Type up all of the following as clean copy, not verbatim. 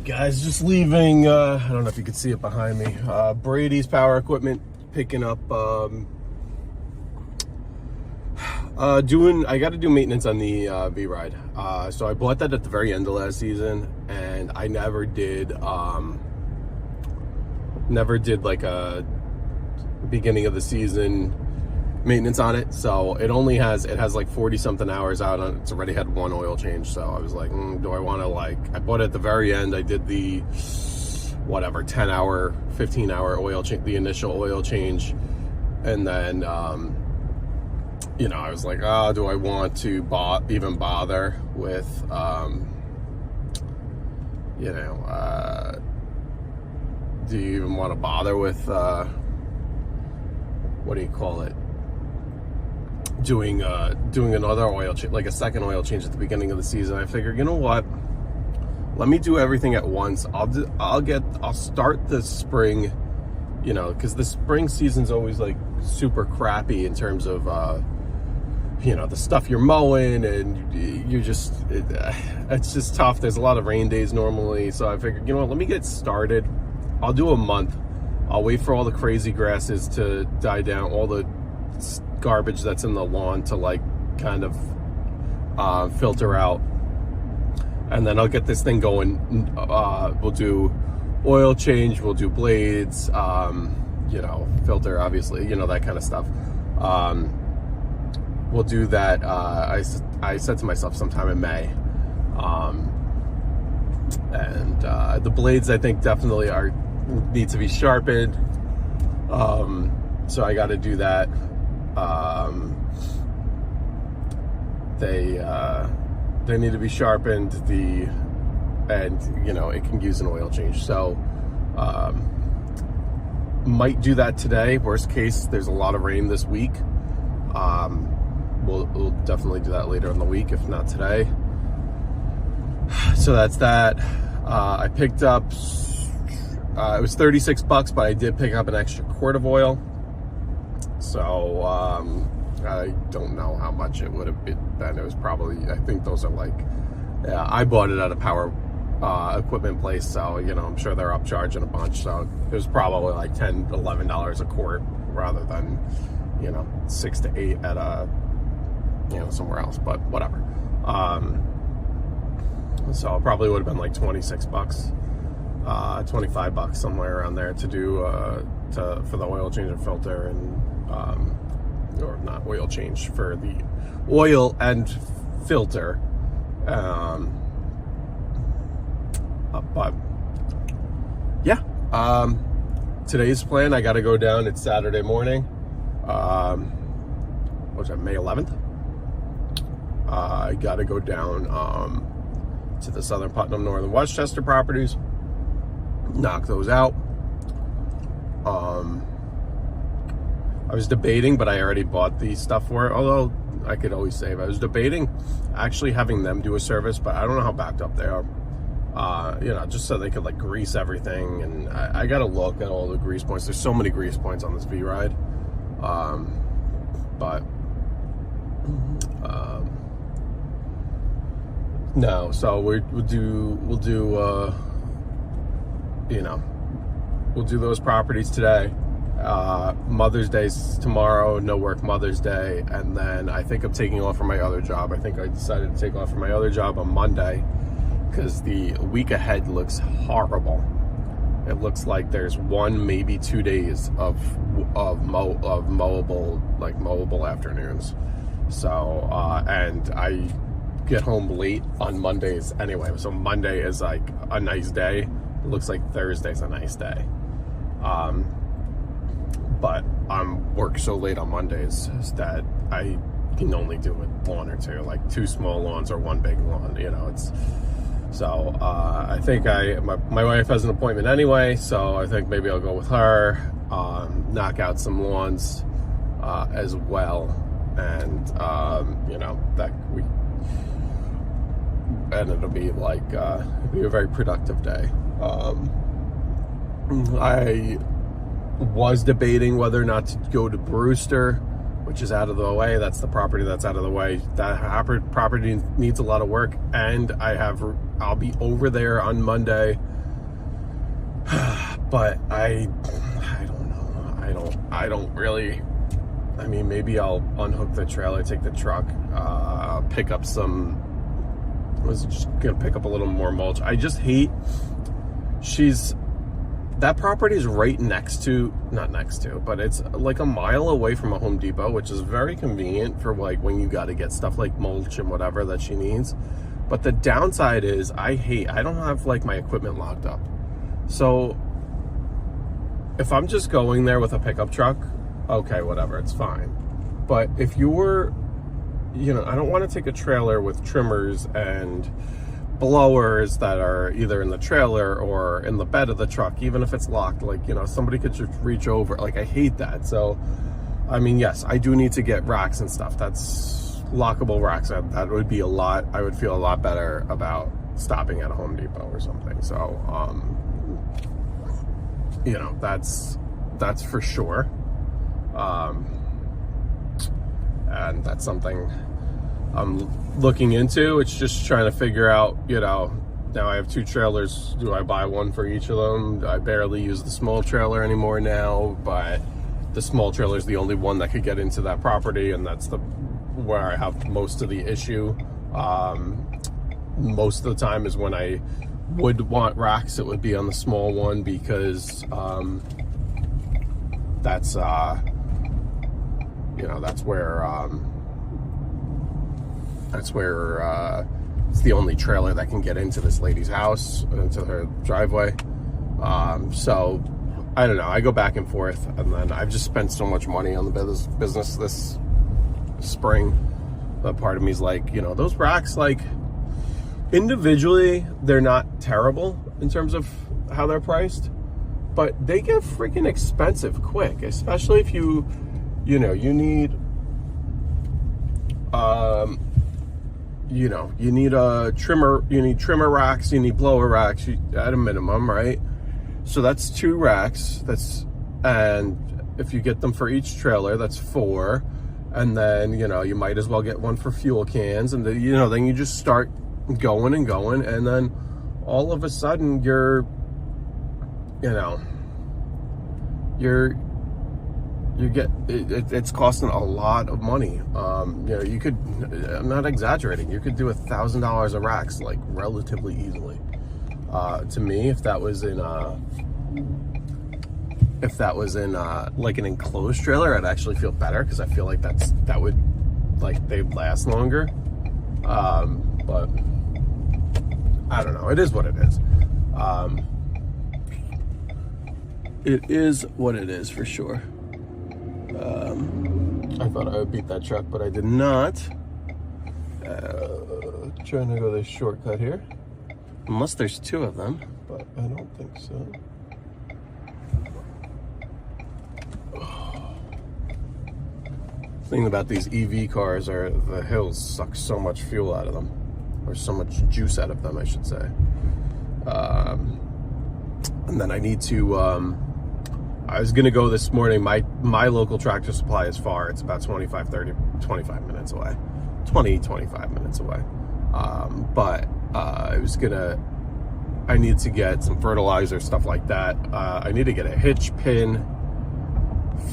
Guys, just leaving, I don't know if you can see it behind me, Brady's Power Equipment, picking up, I got to do maintenance on the V-Ride. So I bought that at the very end of last season, and I never did like a beginning of the season maintenance on it. So it has like 40 something hours out on it. It's already had one oil change. So I was like, do I want to, I bought it at the very end. I did the whatever 10 hour 15 hour oil change, the initial oil change, and then I was like, do I want to even bother with do you even want to bother with what do you call it, doing another oil change, like a second oil change at the beginning of the season? I figured, you know what, let me do everything at once. I'll start the spring, because the spring season's always like super crappy in terms of the stuff you're mowing, and it's just tough. There's a lot of rain days normally, so I figured, let me get started. I'll do a month. I'll wait for all the crazy grasses to die down, all the garbage that's in the lawn to kind of filter out, and then I'll get this thing going. We'll do oil change, we'll do blades, filter, obviously, that kind of stuff. We'll do that. I said to myself sometime in May, and the blades, I think, definitely need to be sharpened. So I got to do that. They need to be sharpened. It can use an oil change. So might do that today. Worst case, there's a lot of rain this week. We'll definitely do that later in the week, if not today. So that's that. I picked up, it was $36, but I did pick up an extra quart of oil. So I don't know how much it would have been. It was probably, I think those are I bought it at a power equipment place, so I'm sure they're upcharging a bunch. So it was probably like $10, $11 a quart rather than $6 to $8 at a somewhere else, but whatever. So it probably would have been like $26, $25, somewhere around there to do for the oil change and filter, and or not oil change, for the oil and filter. But yeah, today's plan, I got to go down. It's Saturday morning. What's that, May 11th? I got to go down to the Southern Putnam, Northern Westchester properties, knock those out. I was debating, but I already bought the stuff for it, although I could always save. I was debating actually having them do a service, but I don't know how backed up they are. Just so they could grease everything, and I got to look at all the grease points. There's so many grease points on this V-Ride. No, so we'll do those properties today. Mother's Day's tomorrow, no work Mother's Day, and then I think I'm taking off from my other job. I think I decided to take off from my other job on Monday, because the week ahead looks horrible. It looks like there's 1, maybe 2 days of mowable afternoons. So and I get home late on Mondays anyway. So Monday is like a nice day. It looks like Thursday's a nice day. But I'm work so late on Mondays that I can only do a lawn or two, like 2 small lawns or 1 big lawn. It's so I think my wife has an appointment anyway, so I think maybe I'll go with her, knock out some lawns as well, and it'll be a very productive day. I was debating whether or not to go to Brewster, which is out of the way. That's the property that's out of the way. That property needs a lot of work, and I'll be over there on Monday but I don't know. I don't really. I mean, maybe I'll unhook the trailer, take the truck, pick up some. I was just gonna pick up a little more mulch. I just hate. That property is right next to, not next to, but it's like a mile away from a Home Depot, which is very convenient for like when you got to get stuff like mulch and whatever that she needs. But the downside is I don't have like my equipment locked up. So if I'm just going there with a pickup truck, okay, whatever, it's fine. But if you're, I don't want to take a trailer with trimmers and blowers that are either in the trailer or in the bed of the truck, even if it's locked, like, somebody could just reach over. Like, I hate that. So, I mean, yes, I do need to get racks and stuff. That's lockable racks. That would be a lot. I would feel a lot better about stopping at a Home Depot or something. So, that's for sure. And that's something I'm looking into. It's just trying to figure out, now I have 2 trailers. Do I buy one for each of them? I barely use the small trailer anymore now, but the small trailer is the only one that could get into that property, and that's where I have most of the issue. Most of the time is when I would want racks, it would be on the small one, because that's where it's the only trailer that can get into this lady's house, into her driveway. So I don't know. I go back and forth, and then I've just spent so much money on the business this spring. But part of me is like, those racks, like, individually, they're not terrible in terms of how they're priced, but they get freaking expensive quick, especially if you need, you need a trimmer, you need trimmer racks, you need blower racks at a minimum, right? So that's 2 racks. And if you get them for each trailer, that's 4. And then, you might as well get one for fuel cans. And then you just start going and going. And then all of a sudden it's costing a lot of money. You could, I'm not exaggerating, you could do $1,000 of racks like relatively easily. To me, if that was in like an enclosed trailer, I'd actually feel better, because I feel like that would, like, they'd last longer. But I don't know. It is what it is. It is what it is, for sure. I thought I would beat that truck, but I did not. Trying to go this shortcut here. Unless there's 2 of them, but I don't think so. The thing about these EV cars are the hills suck so much fuel out of them, or so much juice out of them, I should say. And then I need to, I was going to go this morning. My local Tractor Supply is far. It's about 25 minutes away. 25 minutes away. But I need to get some fertilizer, stuff like that. I need to get a hitch pin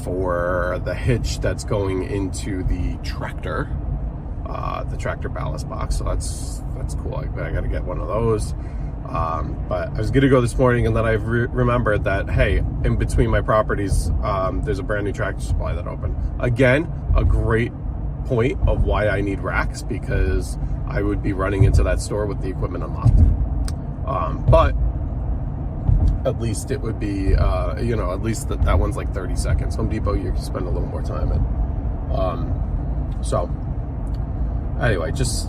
for the hitch that's going into the tractor ballast box. So that's cool. I got to get one of those. But I was going to go this morning, and then I remembered that, hey, in between my properties, there's a brand new Tractor Supply that opened. Again, a great point of why I need racks, because I would be running into that store with the equipment unlocked. But at least it would be, at least that one's like 30 seconds. Home Depot, you can spend a little more time in. So anyway, just,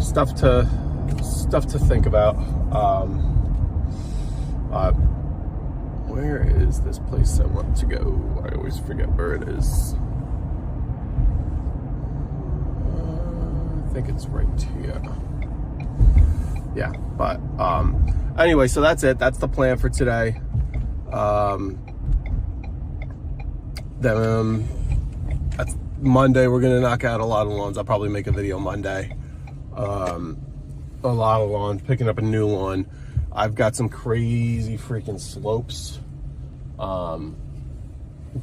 stuff to think about. Where is this place I want to go? I always forget where it is. I think it's right here. Yeah, but anyway, so that's it. That's the plan for today. Then that's Monday. We're gonna knock out a lot of loans. I'll probably make a video Monday. a lot of lawns, picking up a new lawn. I've got some crazy freaking slopes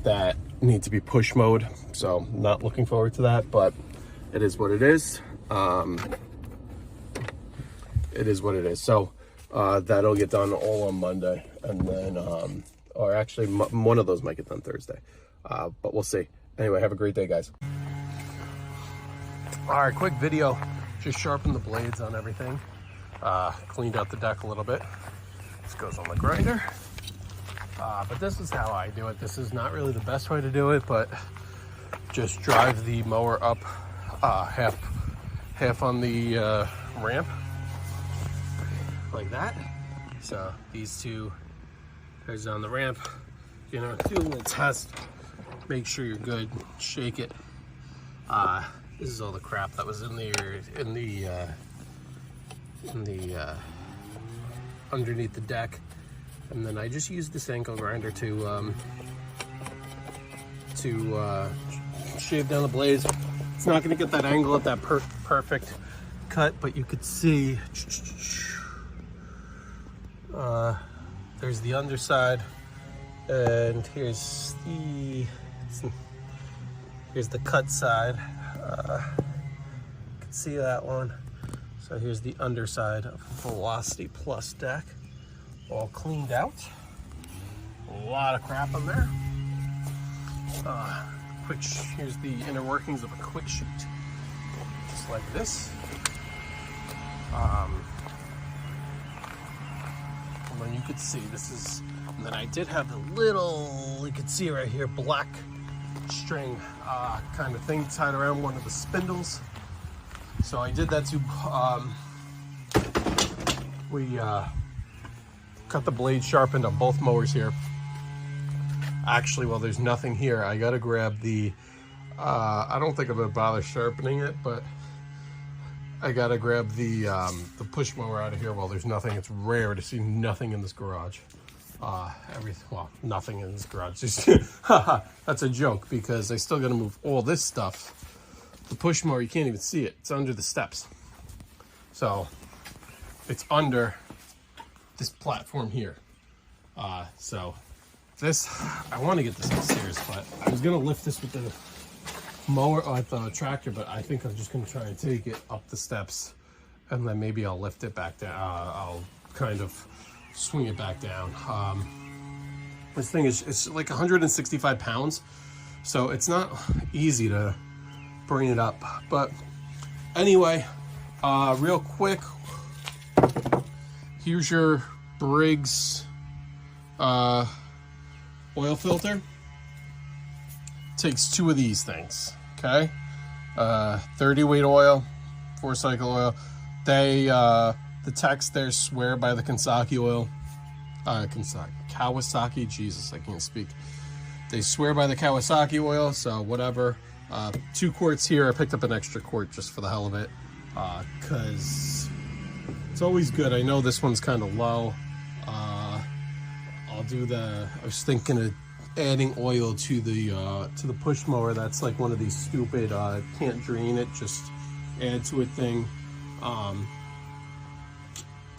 that need to be push mowed, so not looking forward to that, but it is what it is. It is what it is. So that'll get done all on Monday, and then or actually one of those might get done Thursday, but we'll see. Anyway, have a great day, guys. All right, quick video, just sharpened the blades on everything, cleaned out the deck a little bit. This goes on the grinder. But this is how I do it. This is not really the best way to do it, but just drive the mower up half on the ramp, like that. So these two guys on the ramp, you know, do a little test, make sure you're good, shake it. This is all the crap that was in the underneath the deck. And then I just used this ankle grinder to shave down the blades. It's not going to get that angle at that perfect cut, but you could see there's the underside, and here's the cut side. You can see that one. So here's the underside of Velocity Plus deck, all cleaned out. A lot of crap on there. Here's the inner workings of a quick shoot, just like this. And then you could see this is, and then I did have the little, you could see right here, black string kind of thing tied around one of the spindles. So I did that to, we cut the blade sharpened on both mowers here. Actually, while there's nothing here, I gotta grab the, I don't think I'm gonna bother sharpening it, but I gotta grab the push mower out of here while there's nothing. It's rare to see nothing in this garage. Well, nothing in this garage. Just, that's a joke, because I still gotta move all this stuff. The push mower, you can't even see it. It's under the steps. So it's under this platform here. So this, I want to get this upstairs, but I was gonna lift this with the mower at the tractor, but I think I'm just gonna try and take it up the steps, and then maybe I'll lift it back down. I'll kind of swing it back down. This thing is, it's like 165 pounds, so it's not easy to bring it up. But anyway, real quick, here's your Briggs oil filter. Takes 2 of these things, okay? 30 weight oil, 4 cycle oil. They the techs there swear by the Kawasaki oil. Kawasaki, Jesus, I can't speak. They swear by the Kawasaki oil, so whatever. 2 quarts here. I picked up an extra quart just for the hell of it, because it's always good. I know this one's kind of low. I'll do I was thinking of adding oil to the push mower. That's like one of these stupid can't drain it, just add to it thing.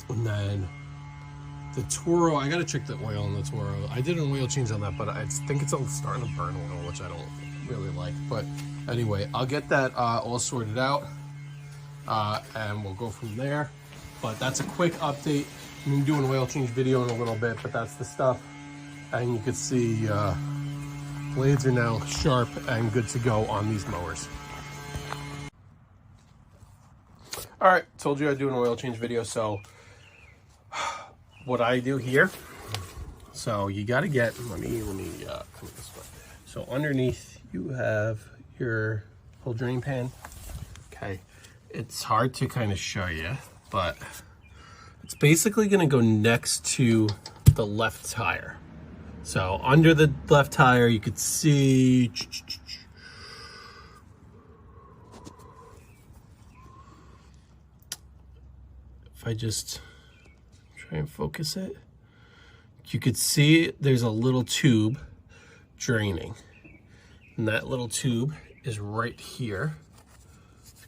And then the Toro, I gotta check the oil on the Toro. I did an oil change on that, but I think it's starting to burn oil, which I don't really like. But anyway, I'll get that all sorted out, and we'll go from there. But that's a quick update. I'm gonna do an oil change video in a little bit, but that's the stuff. And you can see blades are now sharp and good to go on these mowers. All right, told you I'd do an oil change video. So what I do here, so you got to get, let me come this way. So underneath you have your whole drain pan. Okay, it's hard to kind of show you, but it's basically going to go next to the left tire. So under the left tire, you could see, if I just try and focus it, you could see there's a little tube draining, and that little tube is right here.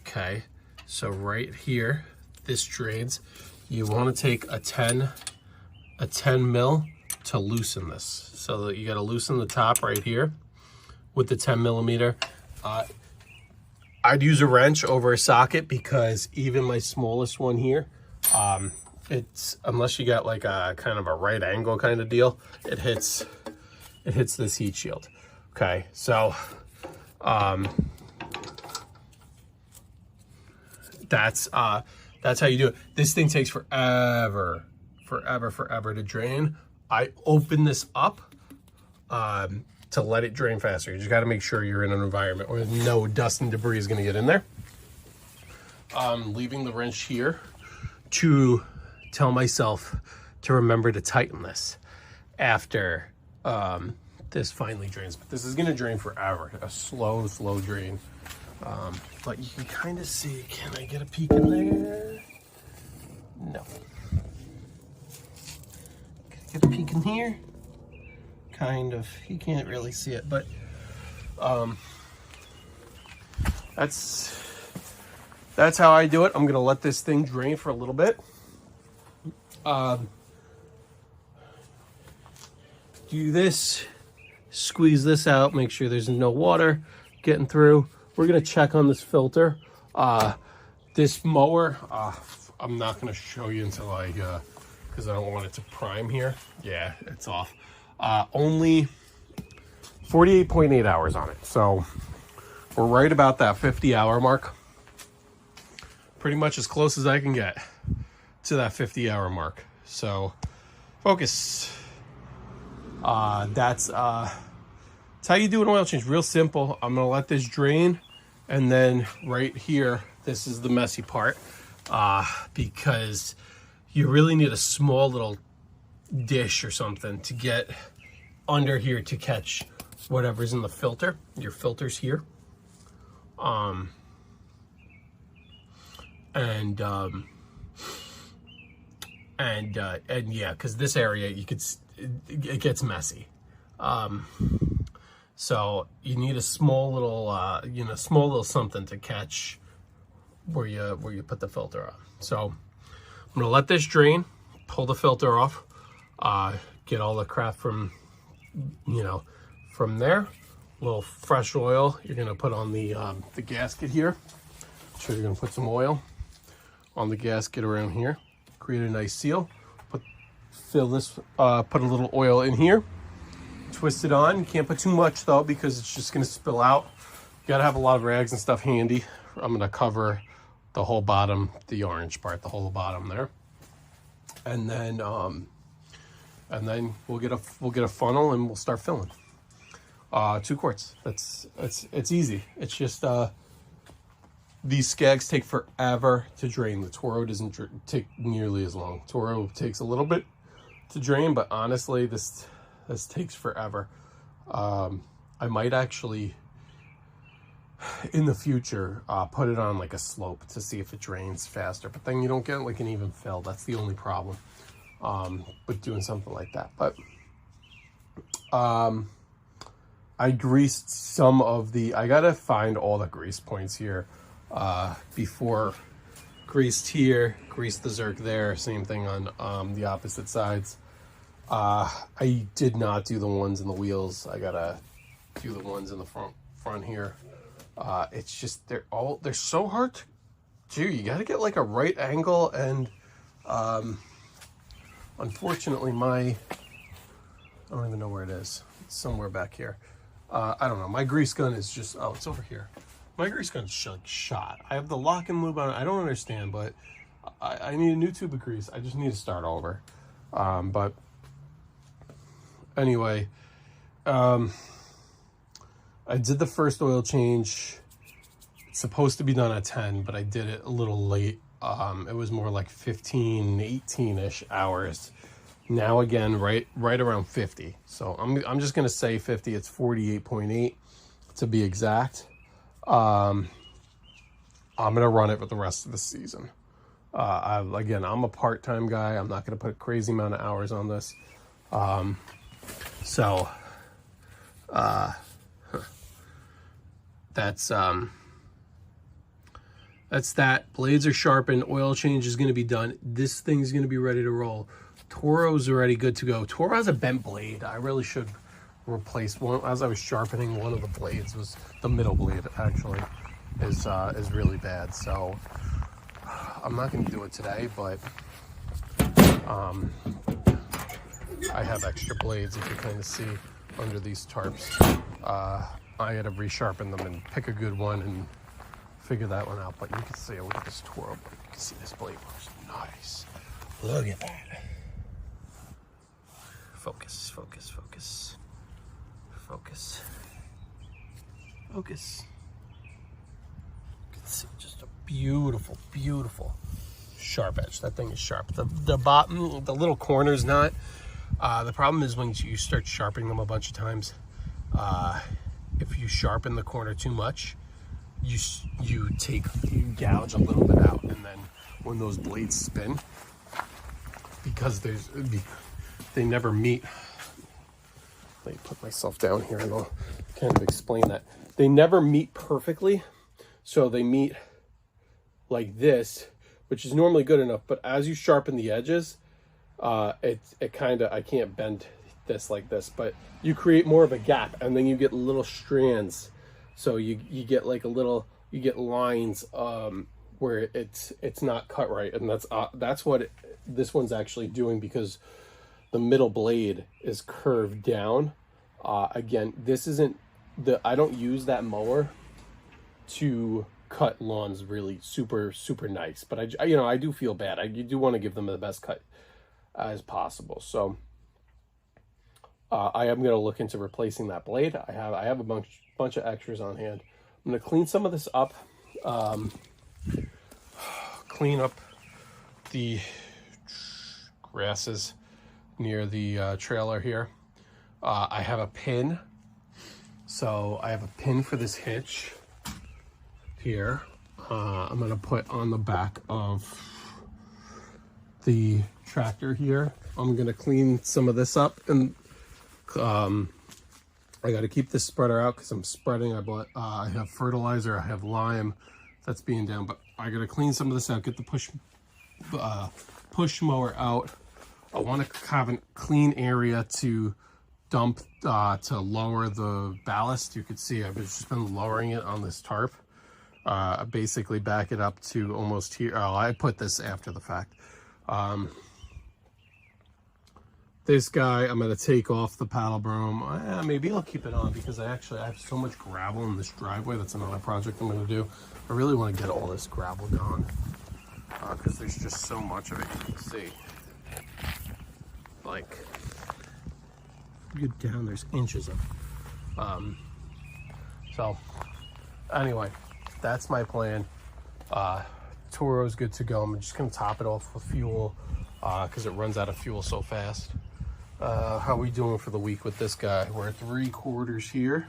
Okay, so right here, this drains, you want to take a 10 mil to loosen this. So that you got to loosen the top right here with the 10 millimeter. I'd use a wrench over a socket because even my smallest one here, it's, unless you got like a kind of a right angle kind of deal, it hits this heat shield. Okay, so that's how you do it. This thing takes forever to drain. I open this up to let it drain faster. You just got to make sure you're in an environment where no dust and debris is going to get in there. Leaving the wrench here to tell myself to remember to tighten this after this finally drains. But this is going to drain forever. A slow drain. But you can kind of see, can I get a peek in there? No. Can I get a peek in here? Kind of. You can't really see it, but that's how I do it. I'm gonna let this thing drain for a little bit. Do this, squeeze this out, make sure there's no water getting through. We're gonna check on this filter. This mower, I'm not gonna show you until I, because I don't want it to prime here. Yeah, it's off. Only 48.8 hours on it. So we're right about that 50-hour mark. Pretty much as close as I can get to that 50-hour mark. So focus. That's how you do an oil change. Real simple. I'm gonna let this drain, and then right here, this is the messy part, because you really need a small little dish or something to get under here to catch whatever's in the filter. Your filter's here. And yeah, because this area, you could, it gets messy. So you need a small little, small little something to catch where you put the filter on. So I'm gonna let this drain, pull the filter off, get all the crap from there. A little fresh oil you're gonna put on the gasket here. So you're gonna put some oil on the gasket around here, create a nice seal. Put a little oil in here, twist it on. You can't put too much though, because it's just gonna spill out. You gotta have a lot of rags and stuff handy. I'm gonna cover the whole bottom, the orange part, the whole bottom there, and then we'll get a funnel and we'll start filling. 2 quarts. It's easy. It's just these SCAGs take forever to drain. The Toro doesn't take nearly as long. Toro takes a little bit to drain, but honestly, this takes forever. I might actually, in the future, put it on like a slope to see if it drains faster. But then you don't get like an even fill. That's the only problem with doing something like that. But I greased some of the, I gotta find all the grease points here before. Greased here, greased the Zerk there, same thing on the opposite sides. I did not do the ones in the wheels. I gotta do the ones in the front here. It's just, they're so hard to do. You gotta get like a right angle, and unfortunately I don't even know where it is. It's somewhere back here. I don't know. My grease gun is just, oh, it's over here. My grease gun's shot. I have the lock and lube on it. I don't understand, but I need a new tube of grease. I just need to start over. But anyway, I did the first oil change. It's supposed to be done at 10, but I did it a little late. It was more like 15, 18-ish hours. Now again, right around 50. So I'm just gonna say 50. It's 48.8 to be exact. I'm gonna run it for the rest of the season. Again, I'm a part-time guy. I'm not gonna put a crazy amount of hours on this. That's that's that. Blades are sharpened. Oil change is going to be done. This thing's going to be ready to roll. Toro's already good to go. Toro has a bent blade. I really should replace one. As I was sharpening, one of the blades was the middle blade actually is really bad. So I'm not going to do it today, but I have extra blades, if you kind of see under these tarps. I had to resharpen them and pick a good one and figure that one out. But you can see, look at this Toro blade. You can see this blade was nice. Look at that. Focus, focus, focus. Focus. Focus. You can see just a beautiful, beautiful sharp edge. That thing is sharp. The bottom, the little corner's not. The problem is when you start sharpening them a bunch of times, if you sharpen the corner too much, you gouge a little bit out, and then when those blades spin, because they never meet. Let me put myself down here and I'll kind of explain that. They never meet perfectly, so they meet like this, which is normally good enough, but as you sharpen the edges, it kind of, I can't bend this like this, but you create more of a gap, and then you get little strands. So you get like you get lines where it's not cut right, and that's what this one's actually doing, because the middle blade is curved down. Again, this isn't I don't use that mower to cut lawns really super nice, but I do feel bad. You do want to give them the best cut as possible. So I am going to look into replacing that blade. I have a bunch of extras on hand. I'm going to clean some of this up, clean up the grasses near the trailer here. I have a pin, so I have a pin for this hitch here. I'm going to put on the back of the tractor here. I'm going to clean some of this up, and I got to keep this spreader out because I'm spreading. I have fertilizer, I have lime that's being down, but I got to clean some of this out, get the push mower out. I want to have a clean area to dump, to lower the ballast. You could see I've just been lowering it on this tarp. Basically back it up to almost here. Oh, I put this after the fact. This guy, I'm going to take off the paddle broom. Maybe I'll keep it on because I have so much gravel in this driveway. That's another project I'm going to do. I really want to get all this gravel gone because there's just so much of it. You can see, like, you get down, there's inches of it. So anyway, that's my plan. Toro's good to go. I'm just going to top it off with fuel because it runs out of fuel so fast. How are we doing for the week with this guy? We're at 3/4 here.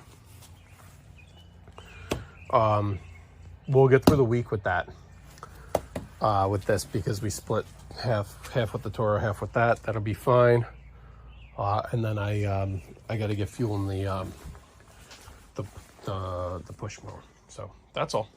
We'll get through the week with that, with this, because we split half with the Toro, half with that. That'll be fine. And then I got to get fuel in the push mower. So that's all.